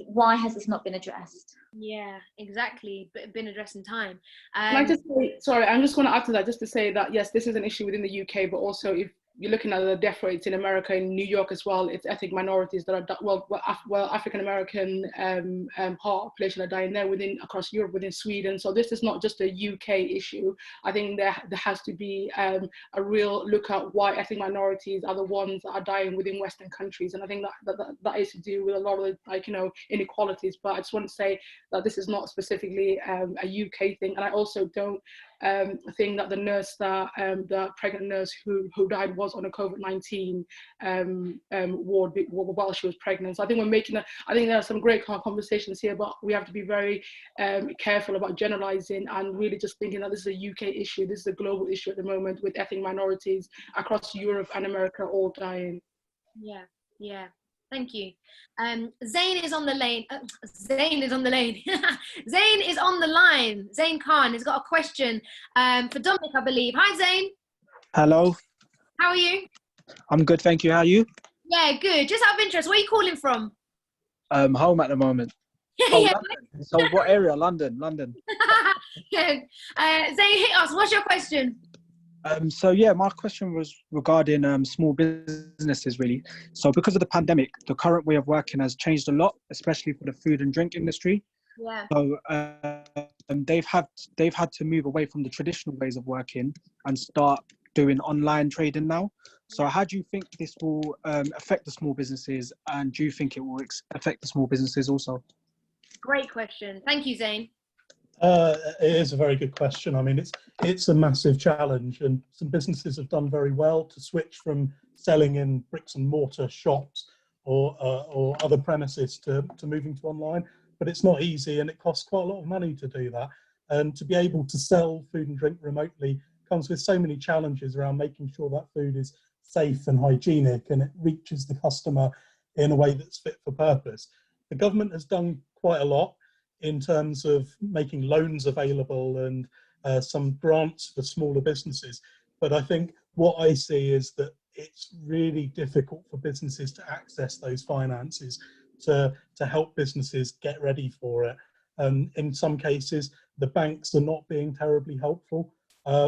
why has this not been addressed? Yeah, exactly, but been addressed in time. Can I just say, sorry, I'm just going to add to that just to say that yes, this is an issue within the UK, but also if you're looking at the death rates in America, in New York as well, it's ethnic minorities that are African American population are dying there across Europe, within Sweden. So this is not just a UK issue. I think there has to be a real look at why ethnic minorities are the ones that are dying within Western countries, and I think that is to do with a lot of inequalities. But I just want to say that this is not specifically a UK thing, and I also don't think that the nurse the pregnant nurse who died was on a COVID-19 ward while she was pregnant. So I think I think there are some great conversations here, but we have to be very careful about generalizing and really just thinking that this is a UK issue. This is a global issue at the moment, with ethnic minorities across Europe and America all dying. Yeah. Thank you. Zain is on the lane. Zain is on the lane. Zain is on the line. Zain Khan has got a question for Dominic, I believe. Hi, Zain. Hello. How are you? I'm good, thank you. How are you? Yeah, good. Just out of interest, where are you calling from? Home at the moment. Yeah. London. So what area? London. Yeah. Zain, hit us. What's your question? So yeah, my question was regarding small businesses, really. So because of the pandemic, the current way of working has changed a lot, especially for the food and drink industry. Yeah. So they've had to move away from the traditional ways of working and start doing online trading now. So how do you think this will affect the small businesses, and do you think it will affect the small businesses also? Great question. Thank you, Zain. It is a very good question. I mean, it's a massive challenge, and some businesses have done very well to switch from selling in bricks and mortar shops or other premises to moving to online. But it's not easy, and it costs quite a lot of money to do that. And to be able to sell food and drink remotely comes with so many challenges around making sure that food is safe and hygienic and it reaches the customer in a way that's fit for purpose. The government has done quite a lot in terms of making loans available and some grants for smaller businesses. But I think what I see is that it's really difficult for businesses to access those finances to help businesses get ready for it. And in some cases, the banks are not being terribly helpful.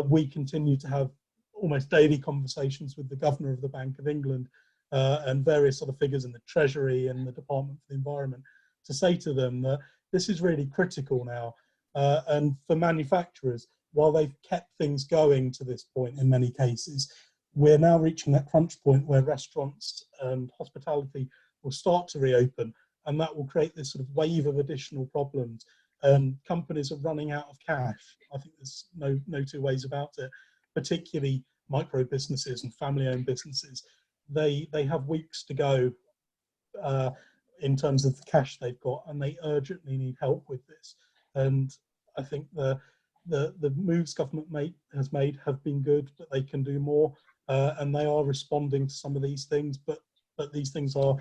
We continue to have almost daily conversations with the governor of the Bank of England and various other figures in the Treasury and the Department for the Environment to say to them that this is really critical now. And for manufacturers, while they've kept things going to this point in many cases, we're now reaching that crunch point where restaurants and hospitality will start to reopen, and that will create this sort of wave of additional problems. And companies are running out of cash. I think there's no two ways about it, particularly micro businesses and family-owned businesses. They have weeks to go in terms of the cash they've got, and they urgently need help with this. And I think the moves government has made have been good, but they can do more, and they are responding to some of these things. But these things are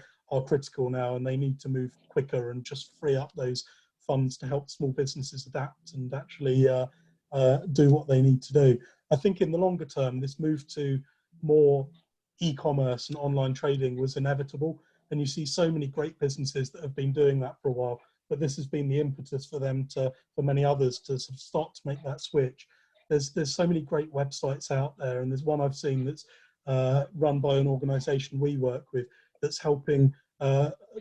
critical now, and they need to move quicker and just free up those funds to help small businesses adapt and actually do what they need to do. I think in the longer term, this move to more e-commerce and online trading was inevitable, and you see so many great businesses that have been doing that for a while, but this has been the impetus for them for many others to sort of start to make that switch. There's so many great websites out there, and there's one I've seen that's run by an organisation we work with that's helping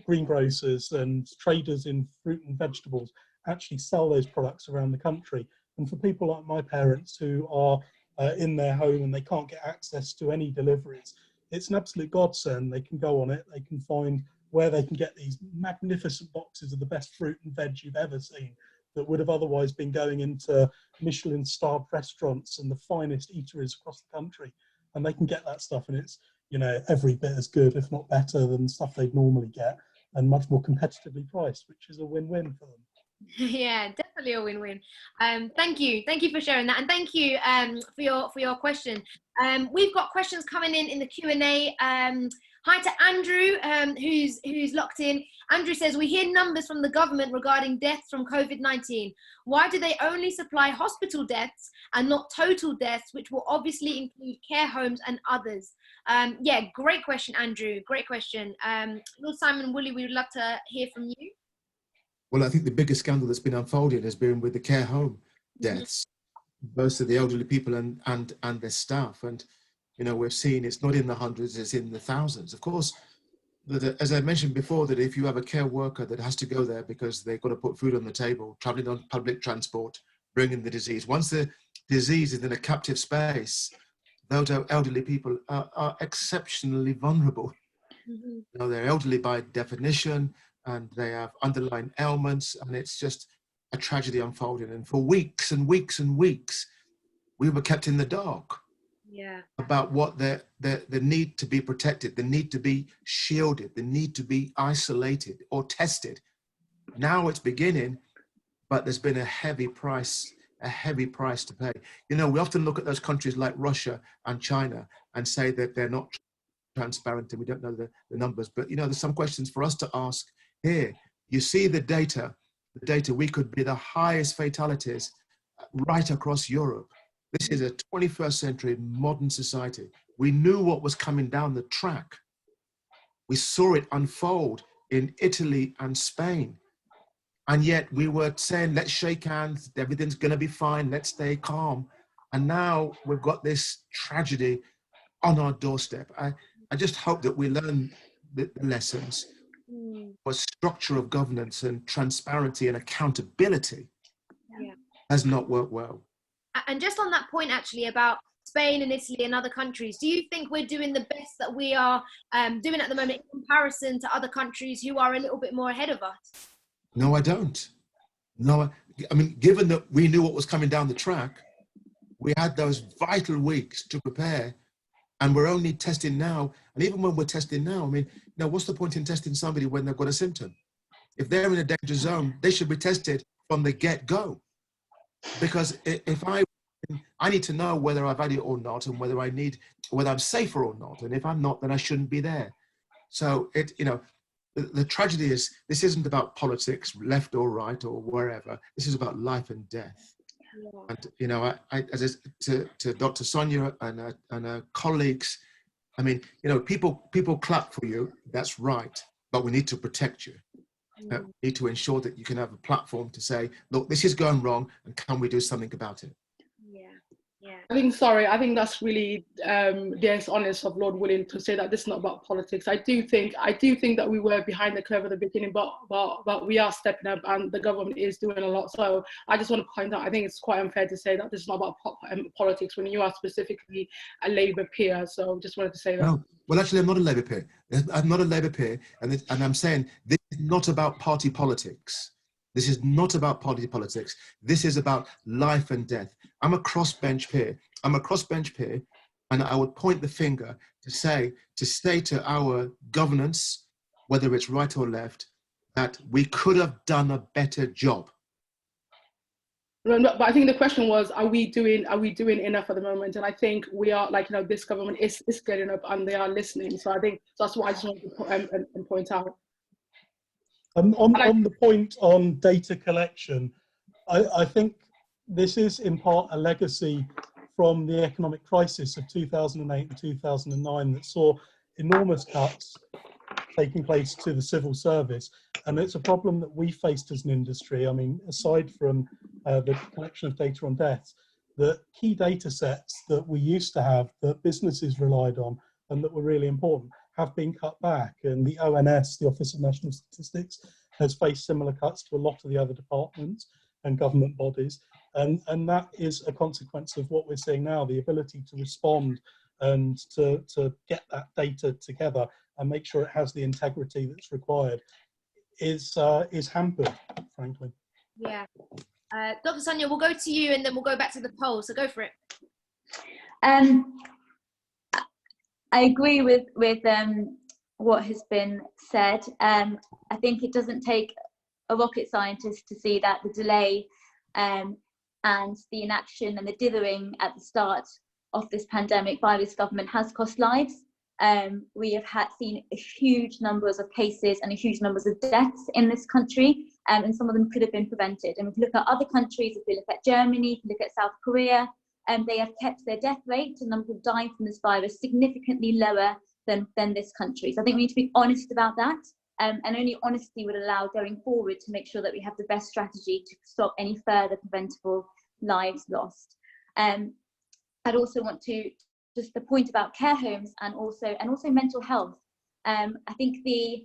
greengrocers and traders in fruit and vegetables actually sell those products around the country. And for people like my parents who are in their home and they can't get access to any deliveries, it's an absolute godsend. They can go on it, they can find where they can get these magnificent boxes of the best fruit and veg you've ever seen that would have otherwise been going into Michelin-starred restaurants and the finest eateries across the country. And they can get that stuff, and it's, you know, every bit as good, if not better, than stuff they'd normally get, and much more competitively priced, which is a win-win for them. Yeah, definitely a win-win. Thank you for sharing that, and thank you for your question. We've got questions coming in the Q&A. Hi to Andrew, who's locked in. Andrew says, we hear numbers from the government regarding deaths from COVID-19. Why do they only supply hospital deaths and not total deaths, which will obviously include care homes and others? Yeah, great question, Andrew. Great question. Lord Simon Woolley, we would love to hear from you. Well, I think the biggest scandal that's been unfolded has been with the care home deaths, both of the elderly people and their staff. And, you know, we've seen it's not in the hundreds, it's in the thousands. Of course, as I mentioned before, that if you have a care worker that has to go there because they've got to put food on the table, traveling on public transport, bringing the disease, once the disease is in a captive space, those elderly people are exceptionally vulnerable. You know, they're elderly by definition, and they have underlying ailments, and it's just a tragedy unfolding. And for weeks and weeks and weeks, we were kept in the dark about what the need to be protected, the need to be shielded, the need to be isolated or tested. Now it's beginning, but there's been a heavy price to pay. You know, we often look at those countries like Russia and China and say that they're not transparent and we don't know the numbers. But, you know, there's some questions for us to ask here. You see the data, we could be the highest fatalities right across Europe. This is a 21st century modern society. We knew what was coming down the track. We saw it unfold in Italy and Spain. And yet we were saying, let's shake hands, everything's gonna be fine, let's stay calm. And now we've got this tragedy on our doorstep. I just hope that we learn the lessons. For structure of governance and transparency and accountability has not worked well. And just on that point, actually, about Spain and Italy and other countries, do you think we're doing the best that we are doing at the moment in comparison to other countries who are a little bit more ahead of us? No, I don't. No, I mean, given that we knew what was coming down the track, we had those vital weeks to prepare, and we're only testing now. And even when we're testing now, I mean, what's the point in testing somebody when they've got a symptom? If they're in a danger zone, they should be tested from the get-go. Because if I need to know whether I've had it or not, and whether I'm safer or not. And if I'm not, then I shouldn't be there. So the tragedy is, this isn't about politics, left or right or wherever. This is about life and death. Yeah. And to Dr. Sonia and her colleagues, I mean, people clap for you. That's right, but we need to protect you. We need to ensure that you can have a platform to say, look, this is going wrong, and can we do something about it? I think that's really dishonest of Lord Willing to say that this is not about politics. I do think that we were behind the curve at the beginning, but we are stepping up, and the government is doing a lot. So I just want to point out, I think it's quite unfair to say that this is not about politics when you are specifically a Labour peer. So just wanted to say that. No. Well, actually, I'm not a Labour peer. I'm not a Labour peer, and I'm saying this is not about party politics. This is not about party politics. This is about life and death. I'm a crossbench peer. And I would point the finger to say to our governance, whether it's right or left, that we could have done a better job. But I think the question was, are we doing enough at the moment? And I think we are, this government is getting up and they are listening. So I think that's what I just wanted to point out. On the point on data collection, I think this is in part a legacy from the economic crisis of 2008 and 2009 that saw enormous cuts taking place to the civil service. And it's a problem that we faced as an industry. I mean, aside from the collection of data on deaths, the key data sets that we used to have, that businesses relied on and that were really important, have been cut back. And the ONS, the Office of National Statistics, has faced similar cuts to a lot of the other departments and government bodies. And that is a consequence of what we're seeing now, the ability to respond and to get that data together and make sure it has the integrity that's required is hampered, frankly. Yeah. Dr. Sonia, we'll go to you and then we'll go back to the poll, so go for it. I agree with what has been said. I think it doesn't take a rocket scientist to see that the delay and the inaction and the dithering at the start of this pandemic by this government has cost lives. We have seen huge numbers of cases and huge numbers of deaths in this country, and some of them could have been prevented. And if you look at other countries, if you look at Germany, if you look at South Korea, they have kept their death rate and number of dying from this virus significantly lower than this country. So I think we need to be honest about that, and only honesty would allow going forward to make sure that we have the best strategy to stop any further preventable lives lost. I'd also want to just the point about care homes and also mental health. I think the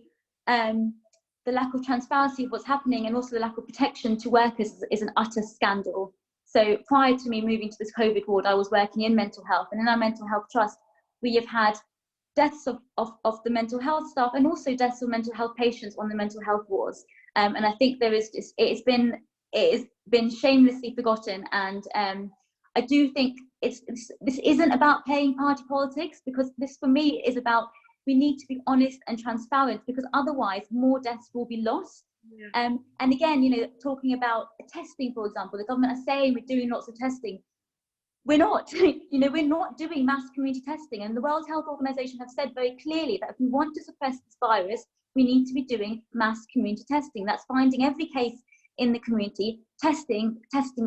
lack of transparency of what's happening and also the lack of protection to workers is an utter scandal. So prior to me moving to this COVID ward, I was working in mental health, and in our mental health trust, we have had deaths of the mental health staff and also deaths of mental health patients on the mental health wards. And I think it has been shamelessly forgotten. And I do think this isn't about playing party politics, because this for me is about, we need to be honest and transparent, because otherwise more deaths will be lost. Yeah. And again, talking about testing, for example, the government are saying we're doing lots of testing. We're not. We're not doing mass community testing, and the World Health Organization have said very clearly that if we want to suppress this virus, we need to be doing mass community testing. That's finding every case in the community, testing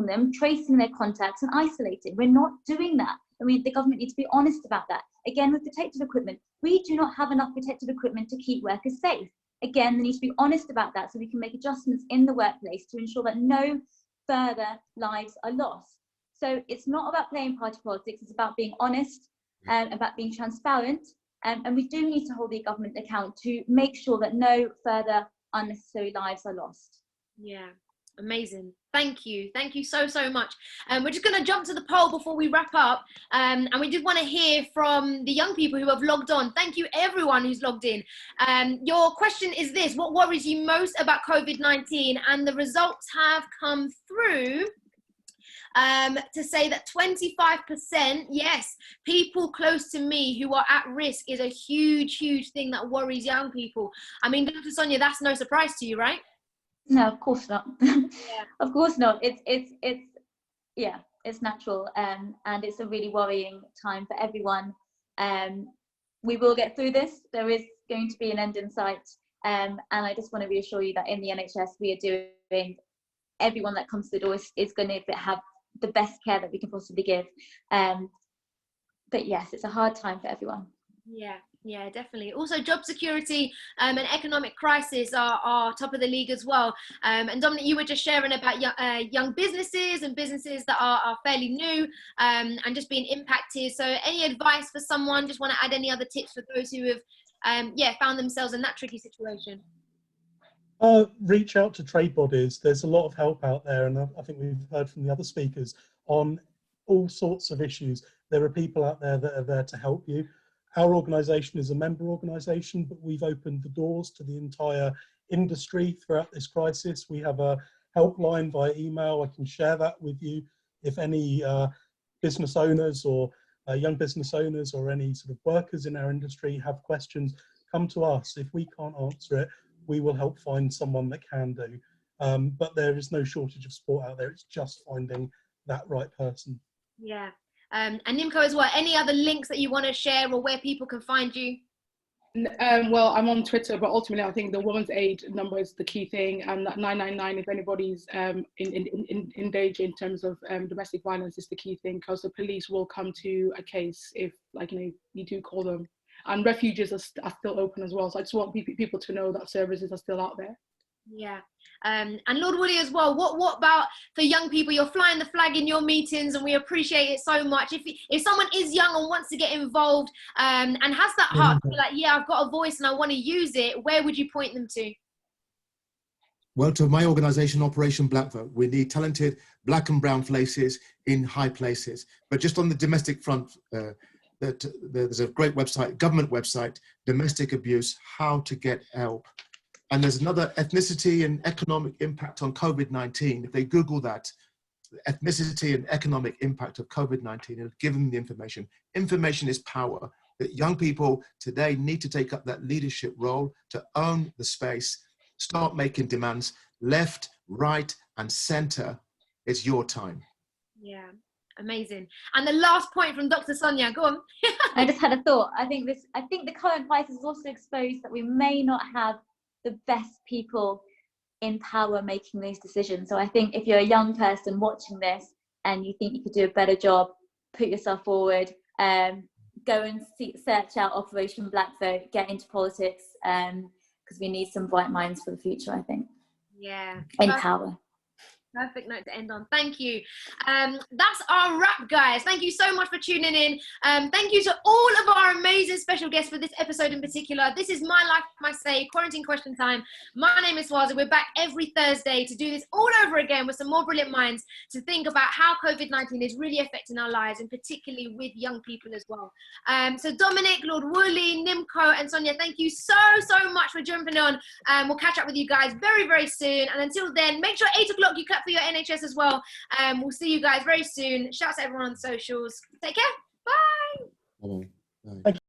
them, tracing their contacts and isolating. We're not doing that. The government needs to be honest about that. Again, with protective equipment, we do not have enough protective equipment to keep workers safe. Again, they need to be honest about that so we can make adjustments in the workplace to ensure that no further lives are lost. So it's not about playing party politics, it's about being honest, about being transparent, and we do need to hold the government account to make sure that no further unnecessary lives are lost. Yeah. Amazing. Thank you so much. We're just going to jump to the poll before we wrap up, and we did want to hear from the young people who have logged on. Thank you everyone who's logged in. Your question is this: what worries you most about COVID-19? And the results have come through to say that 25%, yes, people close to me who are at risk is a huge thing that worries young people. I mean, Dr. Sonia, that's no surprise to you, right? No, of course not. Yeah. Of course not. It's natural, and it's a really worrying time for everyone. We will get through this. There is going to be an end in sight, and I just want to reassure you that in the NHS we are doing, everyone that comes to the door is going to have the best care that we can possibly give. But yes, it's a hard time for everyone. Yeah, definitely. Also, job security and economic crisis are top of the league as well. And Dominic, you were just sharing about young businesses and businesses that are fairly new and just being impacted. So any advice for someone? Just want to add any other tips for those who have found themselves in that tricky situation? Reach out to trade bodies. There's a lot of help out there, and I think we've heard from the other speakers on all sorts of issues. There are people out there that are there to help you. Our organisation is a member organisation, but we've opened the doors to the entire industry throughout this crisis. We have a helpline via email. I can share that with you. If any business owners or young business owners or any sort of workers in our industry have questions, come to us. If we can't answer it, we will help find someone that can do. But there is no shortage of support out there. It's just finding that right person. Yeah. And Nimco as well, any other links that you want to share or where people can find you? Well, I'm on Twitter, but ultimately I think the Women's Aid number is the key thing, and that 999, if anybody's in danger in terms of domestic violence, is the key thing, because the police will come to a case if, like, you do call them. And refuges are still open as well, so I just want people to know that services are still out there. Yeah. And Lord Woolly as well, what about for young people? You're flying the flag in your meetings and we appreciate it so much. If someone is young and wants to get involved and has that heart to be like, yeah, I've got a voice and I want to use it, where would you point them to? Well, to my organisation, Operation Black Vote, we need talented black and brown faces in high places. But just on the domestic front, there's a great website, government website, Domestic Abuse, How to Get Help. And there's another, ethnicity and economic impact on COVID-19. If they Google that, ethnicity and economic impact of COVID-19, it'll give them the information. Information is power. That young people today need to take up that leadership role to own the space, start making demands, left, right, and centre. It's your time. Yeah. Amazing. And the last point from Dr. Sonia, go on. I just had a thought. I think the current crisis has also exposed that we may not have the best people in power making those decisions. So I think if you're a young person watching this and you think you could do a better job, put yourself forward, go and search out Operation Black Vote, get into politics, because we need some bright minds for the future, I think. Yeah. In power. Perfect note to end on. Thank you. That's our wrap, guys. Thank you so much for tuning in. Thank you to all of our amazing special guests for this episode in particular. This is My Life, My Say, Quarantine Question Time. My name is Swazi. We're back every Thursday to do this all over again with some more brilliant minds to think about how COVID-19 is really affecting our lives, and particularly with young people as well. So Dominic, Lord Woolley, Nimco, and Sonia, thank you so much for jumping on. We'll catch up with you guys very, very soon. And until then, make sure 8 o'clock you clap for your NHS as well. We'll see you guys very soon. Shout out to everyone on the socials. Take care. Bye. Bye.